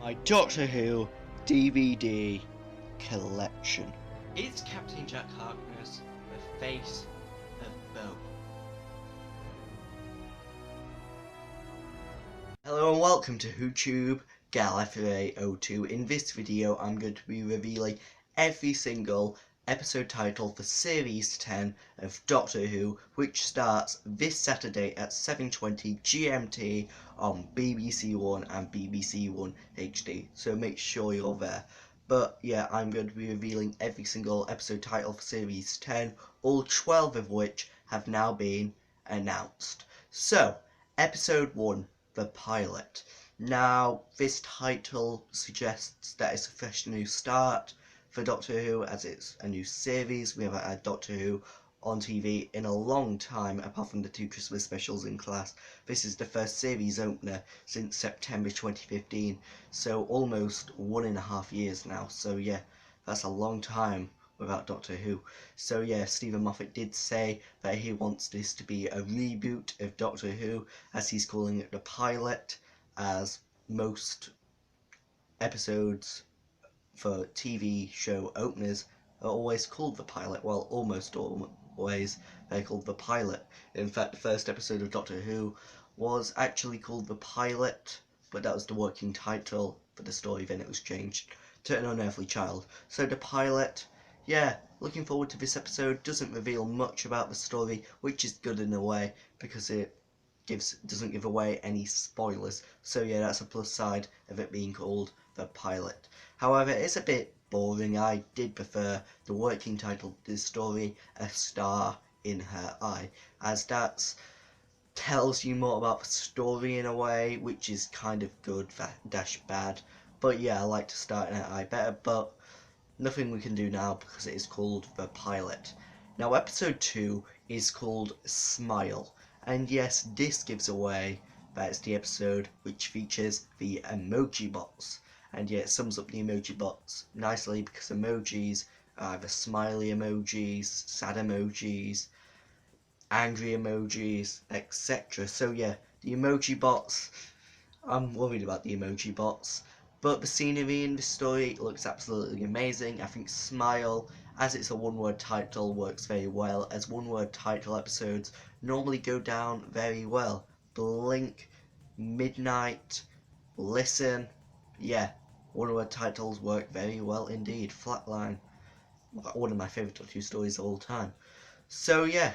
My Doctor Who DVD collection. Is Captain Jack Harkness the face of both? Hello and welcome to WhoTube Gallifrey02. In this video I'm going to be revealing every single episode title for Series 10 of Doctor Who, which starts this Saturday at 7:20 GMT on BBC One and BBC One HD, so make sure you're there. But yeah, I'm going to be revealing every single episode title for Series 10, all 12 of which have now been announced. So, Episode 1, The Pilot. Now, this title suggests that it's a fresh new start for Doctor Who, as it's a new series. We haven't had Doctor Who on TV in a long time, apart from the 2 Christmas specials in class. This is the first series opener since September 2015, so almost 1.5 years now. So yeah, that's a long time without Doctor Who. So yeah, Stephen Moffat did say that he wants this to be a reboot of Doctor Who, as he's calling it the pilot, as most episodes for TV show openers are always called the pilot. Well, almost always they're called the pilot. In fact, the first episode of Doctor Who was actually called The Pilot, but that was the working title for the story, then it was changed to An Unearthly Child. So the pilot, yeah, looking forward to this episode. Doesn't reveal much about the story, which is good in a way, because it doesn't give away any spoilers. So yeah, that's a plus side of it being called The Pilot. However, it's a bit boring. I did prefer the working title to the story, A Star in Her Eye, as that tells you more about the story in a way, which is kind of good dash bad. But yeah, I like to start in her eye better, but nothing we can do now because it is called The Pilot. Now, episode 2 is called Smile, and yes, this gives away that it's the episode which features the emoji bots. And yeah, it sums up the emoji bots nicely, because emojis are either smiley emojis, sad emojis, angry emojis, etc. So yeah, the emoji bots, I'm worried about the emoji bots. But the scenery in this story looks absolutely amazing. I think Smile, as it's a one-word title, works very well, as one-word title episodes normally go down very well. Blink, Midnight, Listen, yeah, one-word titles work very well indeed. Flatline, one of my favourite Doctor Who stories of all time. So yeah,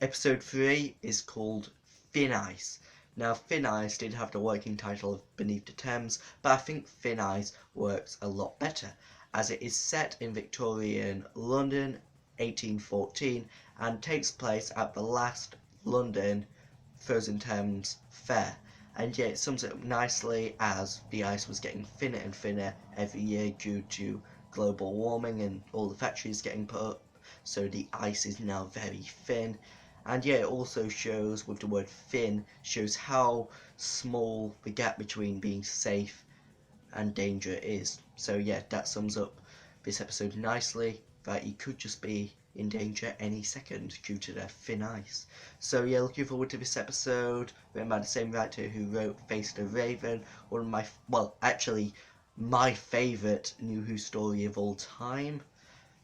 episode 3 is called Thin Ice. Now, Thin Ice did have the working title of Beneath the Thames, but I think Thin Ice works a lot better, as it is set in Victorian London, 1814, and takes place at the last London Frozen Thames Fair. And yeah, it sums it up nicely, as the ice was getting thinner and thinner every year due to global warming and all the factories getting put up, so the ice is now very thin. And yeah, it also shows, with the word thin, shows how small the gap between being safe and danger is. So yeah, that sums up this episode nicely, that you could just be in danger any second due to the thin ice. So yeah, looking forward to this episode, written by the same writer who wrote Face the Raven, one of my, well, actually, my favourite New Who story of all time.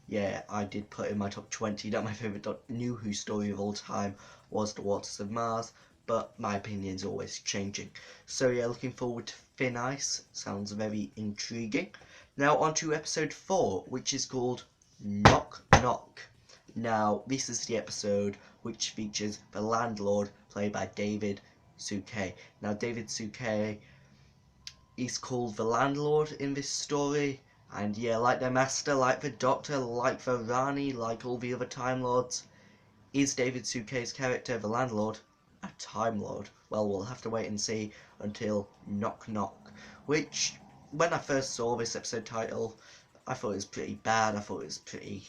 Yeah, I did put in my top 20 that my favourite New Who story of all time was The Waters of Mars, but my opinion's always changing. So yeah, looking forward to Thin Ice, sounds very intriguing. Now on to episode 4, which is called Knock Knock. Now, this is the episode which features the landlord, played by David Suchet. Now, David Suchet is called the landlord in this story, and yeah, like the Master, like the Doctor, like the Rani, like all the other Time Lords, is David Suchet's character, the landlord, a Time Lord? Well, we'll have to wait and see until Knock Knock, which, when I first saw this episode title, I thought it was pretty bad. I thought it was pretty,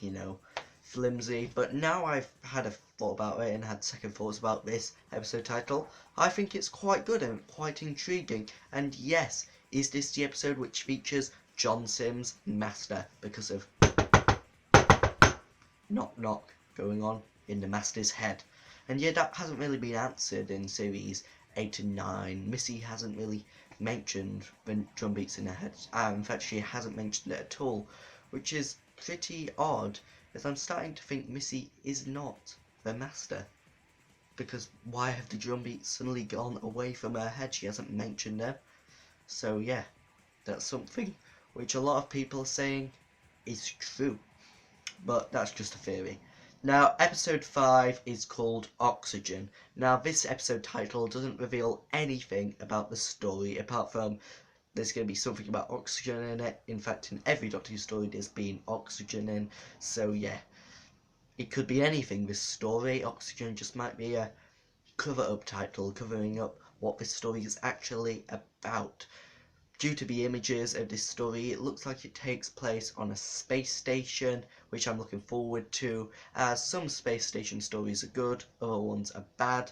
flimsy, but now I've had a thought about it and had second thoughts about this episode title, I think it's quite good and quite intriguing. And yes, is this the episode which features John Sims, Master, because of knock knock going on in the Master's head? And yeah, that hasn't really been answered in series 8 and 9. Missy hasn't really mentioned the drum beats in her head. In fact, she hasn't mentioned it at all, which is pretty odd, as I'm starting to think Missy is not the master. Because why have the drum beats suddenly gone away from her head? She hasn't mentioned them. So yeah, that's something which a lot of people are saying is true. But that's just a theory. Now, episode 5 is called Oxygen. Now, this episode title doesn't reveal anything about the story, apart from there's going to be something about oxygen in it. In fact, in every Doctor Who story there's been oxygen in. So yeah, it could be anything, this story. Oxygen just might be a cover-up title, covering up what this story is actually about. Due to the images of this story, it looks like it takes place on a space station, which I'm looking forward to, as some space station stories are good, other ones are bad,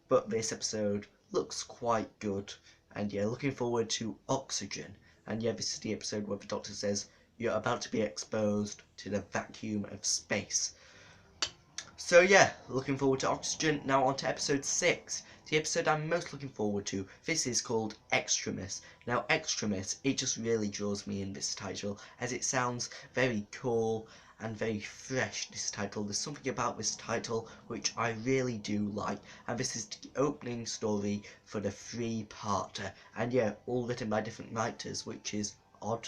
but this episode looks quite good. And yeah, looking forward to Oxygen. And yeah, this is the episode where the Doctor says, you're about to be exposed to the vacuum of space. So yeah, looking forward to Oxygen. Now on to episode 6. The episode I'm most looking forward to. This is called Extremis. Now Extremis, it just really draws me in, this title, as it sounds very cool and very fresh, this title. There's something about this title which I really do like, and this is the opening story for the 3-parter. And yeah, all written by different writers, which is odd,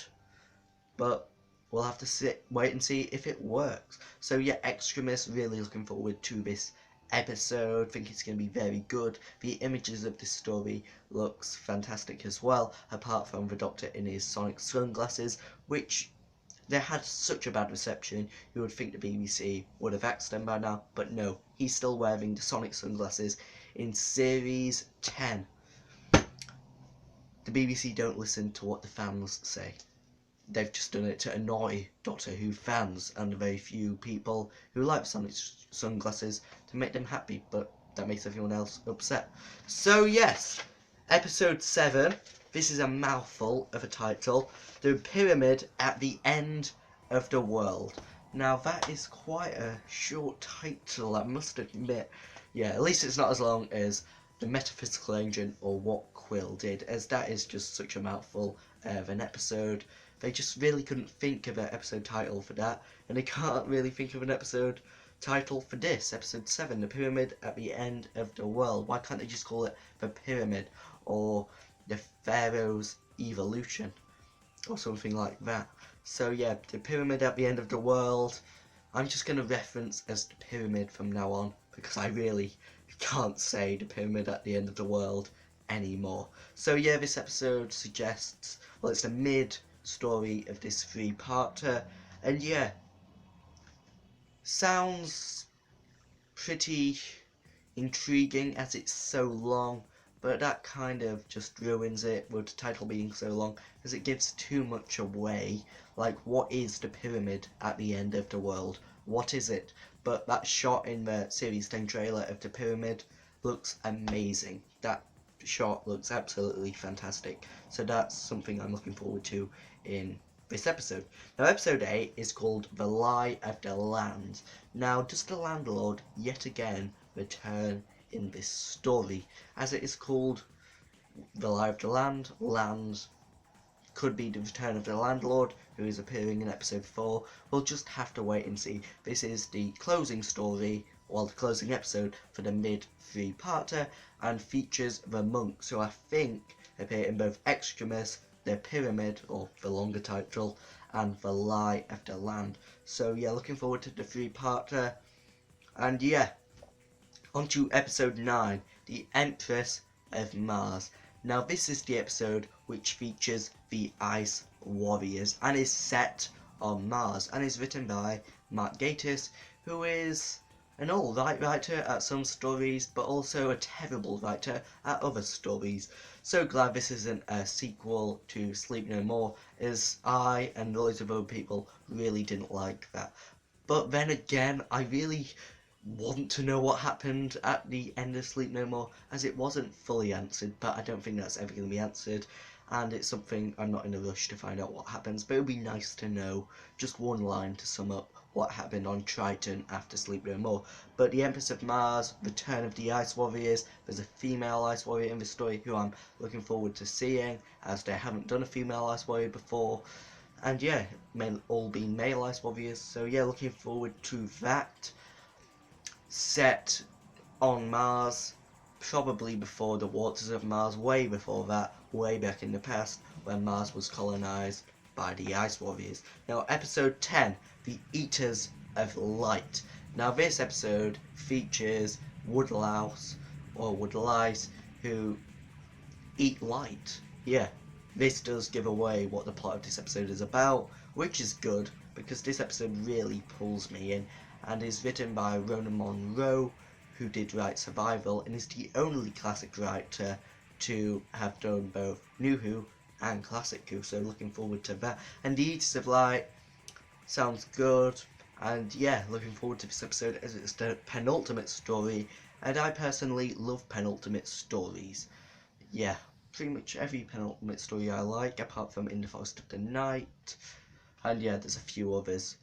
but we'll have to wait and see if it works. So yeah, Extremis, really looking forward to this episode. Think it's going to be very good. The images of this story looks fantastic as well, apart from the Doctor in his sonic sunglasses, which they had such a bad reception, you would think the BBC would have axed them by now, but no, he's still wearing the sonic sunglasses in Series 10. The BBC don't listen to what the fans say. They've just done it to annoy Doctor Who fans and the very few people who like sonic sunglasses, to make them happy, but that makes everyone else upset. So yes, episode 7, this is a mouthful of a title, The Pyramid at the End of the World. Now that is quite a short title, I must admit. Yeah, at least it's not as long as The Metaphysical Engine or What Quill did, as that is just such a mouthful of an episode. They just really couldn't think of an episode title for that, and they can't really think of an episode title for this, episode 7, The Pyramid at the End of the World. Why can't they just call it The Pyramid, or The Pharaoh's Evolution, or something like that? So yeah, The Pyramid at the End of the World, I'm just going to reference as The Pyramid from now on, because I really can't say The Pyramid at the End of the World anymore. So yeah, this episode suggests, well, it's the mid-story of this 3-parter, and yeah, sounds pretty intriguing as it's so long, but that kind of just ruins it with the title being so long, as it gives too much away. Like, what is the pyramid at the end of the world? What is it? But that shot in the Series 10 trailer of the pyramid looks amazing. That shot looks absolutely fantastic. So that's something I'm looking forward to in this episode. Now episode 8 is called The Lie of the Land. Now does the landlord yet again return in this story, as it is called The Lie of the Land? Land could be the return of the landlord, who is appearing in episode 4. We'll just have to wait and see. This is the closing story, or the closing episode for the mid 3-parter, and features the monks, who I think appear in both Extremis, The Pyramid, or the longer title, and The Lie of the Land. So yeah, looking forward to the 3-parter. And yeah, on to episode 9, The Empress of Mars. Now this is the episode which features the Ice Warriors, and is set on Mars, and is written by Gatiss, who is an alright writer at some stories, but also a terrible writer at other stories. So glad this isn't a sequel to Sleep No More, as I and loads of other people really didn't like that. But then again, I really want to know what happened at the end of Sleep No More, as it wasn't fully answered, but I don't think that's ever going to be answered. and it's something I'm not in a rush to find out what happens, but it would be nice to know just one line to sum up what happened on Triton after Sleep No More. But the Empress of Mars, Return of the Ice Warriors, there's a female Ice Warrior in the story who I'm looking forward to seeing, as they haven't done a female Ice Warrior before. And yeah, all being male Ice Warriors, so yeah, looking forward to that. Set on Mars, probably before the waters of Mars, way before that, way back in the past, when Mars was colonised by the Ice Warriors. Now, episode 10, The Eaters of Light. Now, this episode features woodlouse, or woodlice, who eat light. Yeah, this does give away what the plot of this episode is about, which is good, because this episode really pulls me in, and is written by Rona Monroe, who did write Survival, and is the only classic writer to have done both New Who and Classic Who, so looking forward to that. And The Eaters of Light sounds good, and yeah, looking forward to this episode as it's the penultimate story, and I personally love penultimate stories. Yeah, pretty much every penultimate story I like, apart from In the Forest of the Night, and yeah, there's a few others.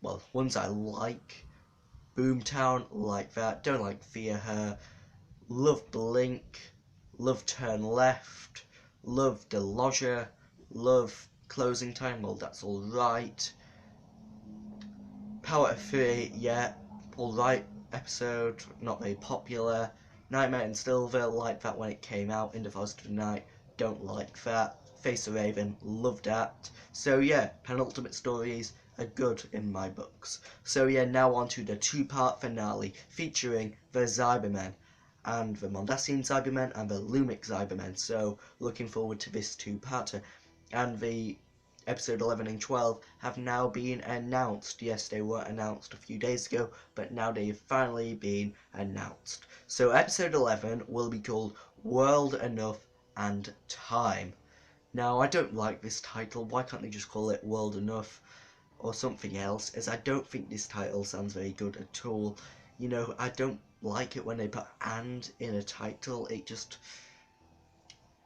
Well, ones I like. Boomtown, like that. Don't like Fear Her. Love Blink. Love Turn Left. Love The Lodger. Love Closing Time. Well, that's alright. Power of 3, yeah, alright episode. Not very popular. Nightmare in Stillville, like that when it came out. In the Forest of the Night, don't like that. Face the Raven, loved that. So yeah, penultimate stories are good in my books. So yeah, now on to the two-part finale featuring the Cybermen, and the Mondasian Cybermen and the Lumic Cybermen. So looking forward to this two-parter. And the episode 11 and 12 have now been announced. Yes, they were announced a few days ago, but now they've finally been announced. So episode 11 will be called World Enough and Time. Now, I don't like this title. Why can't they just call it World Enough or something else? As I don't think this title sounds very good at all. You know, I don't like it when they put "and" in a title. It just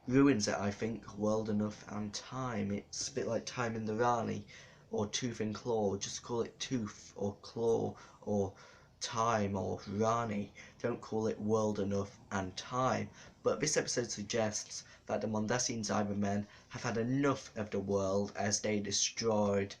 ruins it, I think. World Enough and Time. It's a bit like Time in the Rani or Tooth and Claw. Just call it Tooth or Claw or Time or Rani. Don't call it World Enough and Time. But this episode suggests that the Mondasian Cybermen have had enough of the world, as they destroyed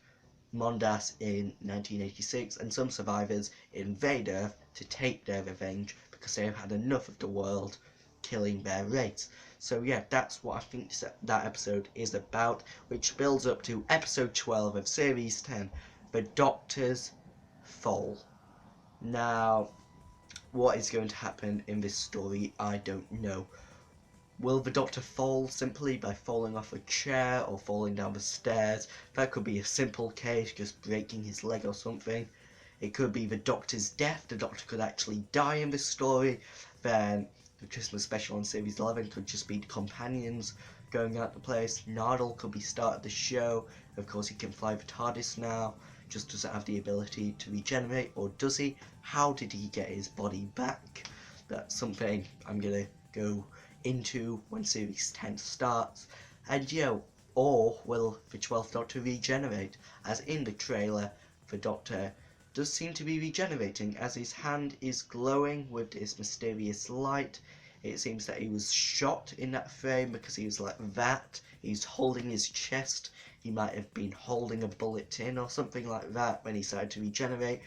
Mondas in 1986, and some survivors invade Earth to take their revenge because they have had enough of the world killing their race. So yeah, that's what I think that episode is about, which builds up to episode 12 of series 10, The Doctor's Fall. Now, what is going to happen in this story, I don't know. Will the Doctor fall simply by falling off a chair or falling down the stairs? That could be a simple case, just breaking his leg or something. It could be the Doctor's death. The Doctor could actually die in this story. Then the Christmas special on Series 11 could just be the companions going out the place. Nardal could be started the show. Of course, he can fly the TARDIS now. Just doesn't have the ability to regenerate, or does he? How did he get his body back? That's something I'm going to go into when Series 10 starts. And yeah, or will the 12th Doctor regenerate? As in the trailer, the Doctor does seem to be regenerating, as his hand is glowing with this mysterious light. It seems that he was shot in that frame because he was like that. He's holding his chest. He might have been holding a bullet in or something like that when he started to regenerate.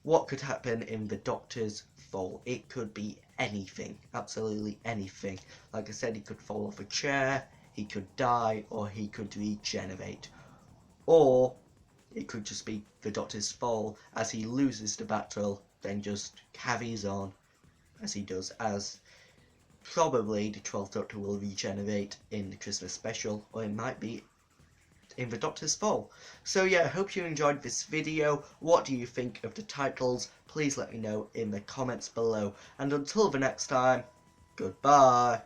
What could happen in the Doctor's fall? It could be anything, absolutely anything. Like I said, he could fall off a chair, he could die, or he could regenerate. Or it could just be the Doctor's fall as he loses the battle, then just carries on as he does, as probably the 12th Doctor will regenerate in the Christmas special, or it might be in the Doctor's fall. So yeah, I hope you enjoyed this video. What do you think of the titles? Please let me know in the comments below. And until the next time, goodbye.